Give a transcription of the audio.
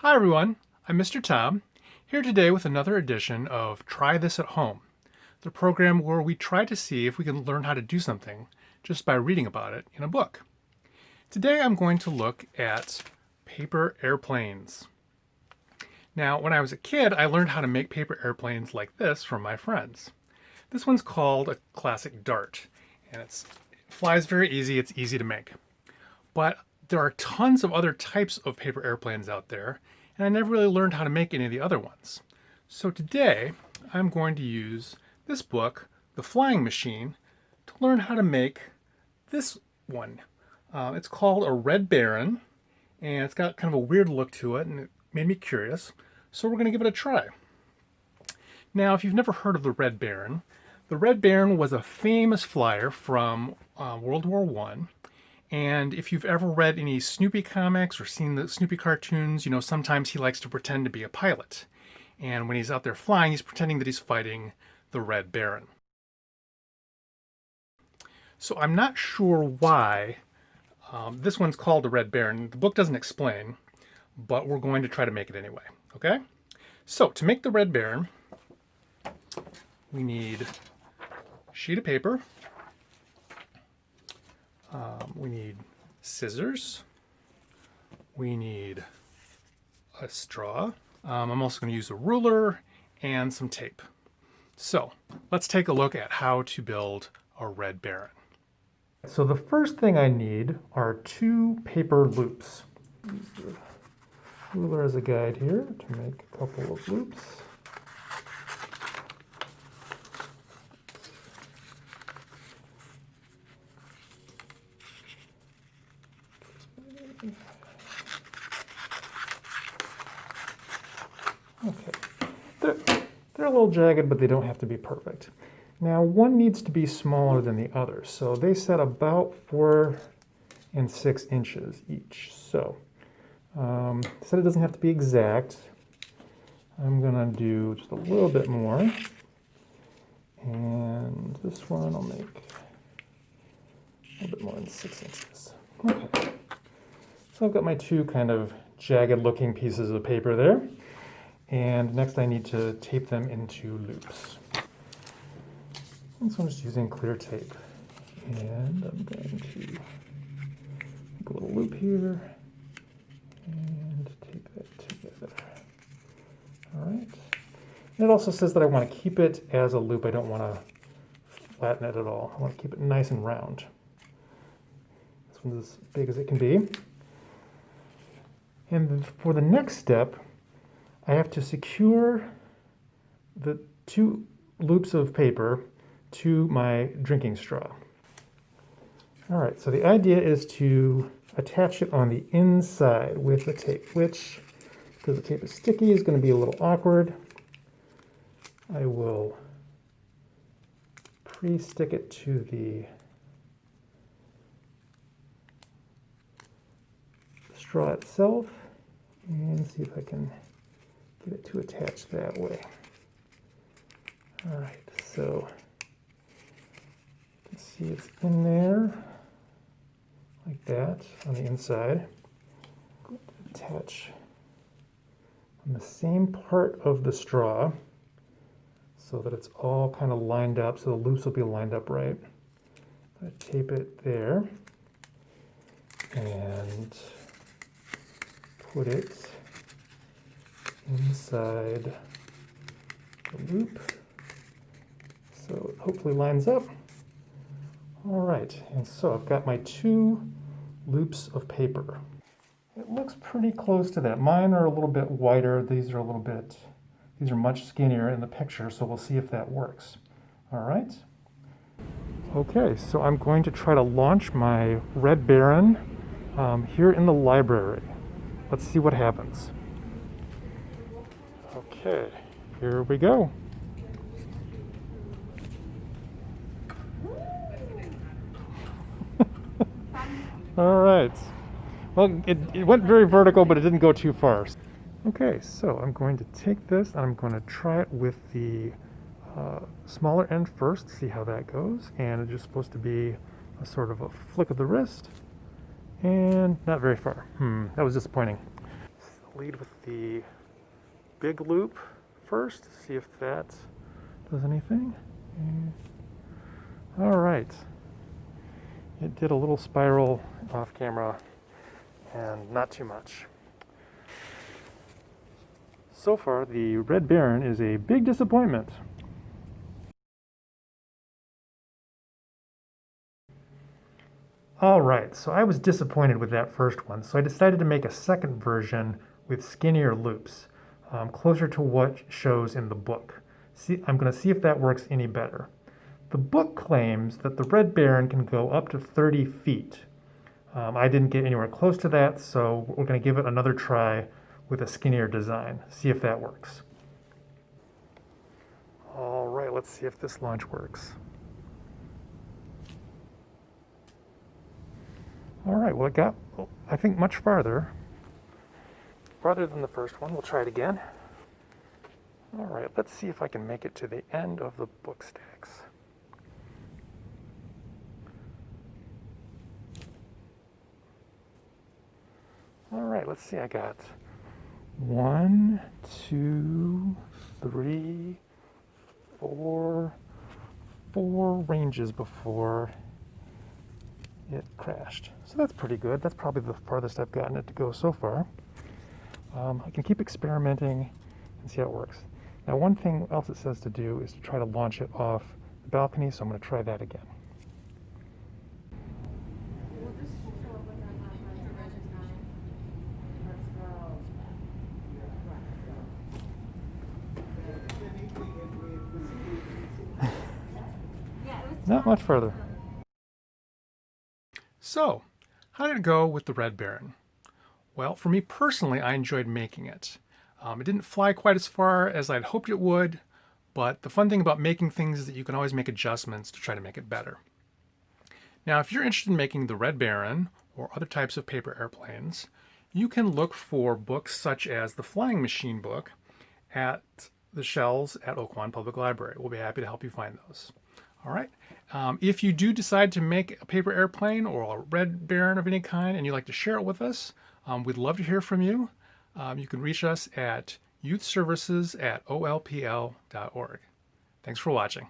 Hi everyone, I'm Mr. Tom, here today with another edition of Try This at Home, the program where we try to see if we can learn how to do something just by reading about it in a book. Today I'm going to look at paper airplanes. Now, when I was a kid, I learned how to make paper airplanes like this from my friends. This one's called a classic dart, and it flies very easy, it's easy to make. But there are tons of other types of paper airplanes out there, and I never really learned how to make any of the other ones. So today, I'm going to use this book, The Flying Machine, to learn how to make this one. It's called a Red Baron, and it's got kind of a weird look to it, and it made me curious, so we're going to give it a try. Now, if you've never heard of the Red Baron was a famous flyer from World War I. And if you've ever read any Snoopy comics or seen the Snoopy cartoons, you know, sometimes he likes to pretend to be a pilot. And when he's out there flying, he's pretending that he's fighting the Red Baron. So I'm not sure why this one's called the Red Baron. The book doesn't explain, but we're going to try to make it anyway, okay? So to make the Red Baron, we need a sheet of paper. We need scissors. We need a straw. I'm also going to use a ruler and some tape. So let's take a look at how to build a Red Baron. So the first thing I need are 2 paper loops. Use the ruler as a guide here to make a couple of loops. Okay, they're a little jagged, but they don't have to be perfect. Now, one needs to be smaller than the other, so they set about 4 and 6 inches each. So, said it doesn't have to be exact. I'm gonna do just a little bit more, and this one I'll make a little bit more than 6 inches. Okay, so I've got my 2 kind of jagged-looking pieces of paper there. And next I need to tape them into loops. And so I'm just using clear tape. And I'm going to make a little loop here and tape it together. All right. And it also says that I want to keep it as a loop. I don't want to flatten it at all. I want to keep it nice and round. This one's as big as it can be. And for the next step, I have to secure the 2 loops of paper to my drinking straw. All right, so the idea is to attach it on the inside with the tape, which, because the tape is sticky, is going to be a little awkward. I will pre-stick it to the straw itself and see if I can get it to attach that way. All right, so you can see it's in there like that on the inside. I'm going to attach on the same part of the straw so that it's all kind of lined up, so the loops will be lined up right. I tape it there and put it inside the loop so it hopefully lines up. All right, and so I've got my 2 loops of paper. It looks pretty close to that. Mine are a little bit wider. These are much skinnier in the picture, so we'll see if that works. All right. Okay, so I'm going to try to launch my Red Baron here in the library. Let's see what happens. Okay, here we go. All right. Well, it went very vertical, but it didn't go too far. Okay, so I'm going to take this and I'm going to try it with the smaller end first, see how that goes. And it's just supposed to be a sort of a flick of the wrist. And not very far. That was disappointing. lead with the big loop first, see if that does anything. All right. It did a little spiral off camera and not too much. So far, the Red Baron is a big disappointment. All right, so I was disappointed with that first one, so I decided to make a second version with skinnier loops, closer to what shows in the book. I'm going to see if that works any better. The book claims that the Red Baron can go up to 30 feet. I didn't get anywhere close to that, so we're going to give it another try with a skinnier design, see if that works. All right, let's see if this launch works. All right, well, it got, I think, much farther than the first one. We'll try it again. All right, let's see if I can make it to the end of the book stacks. All right, let's see, I got 1, 2, 3, 4 ranges before it crashed. So that's pretty good. That's probably the farthest I've gotten it to go so far. I can keep experimenting and see how it works. Now, one thing else it says to do is to try to launch it off the balcony, so I'm going to try that again. Not much further. So, how did it go with the Red Baron? Well, for me personally, I enjoyed making it. It didn't fly quite as far as I'd hoped it would, but the fun thing about making things is that you can always make adjustments to try to make it better. Now, if you're interested in making the Red Baron or other types of paper airplanes, you can look for books such as the Flying Machine book at the shelves at Oakwan Public Library. We'll be happy to help you find those. All right. If you do decide to make a paper airplane or a Red Baron of any kind and you'd like to share it with us, we'd love to hear from you. You can reach us at youthservices@olpl.org. Thanks for watching.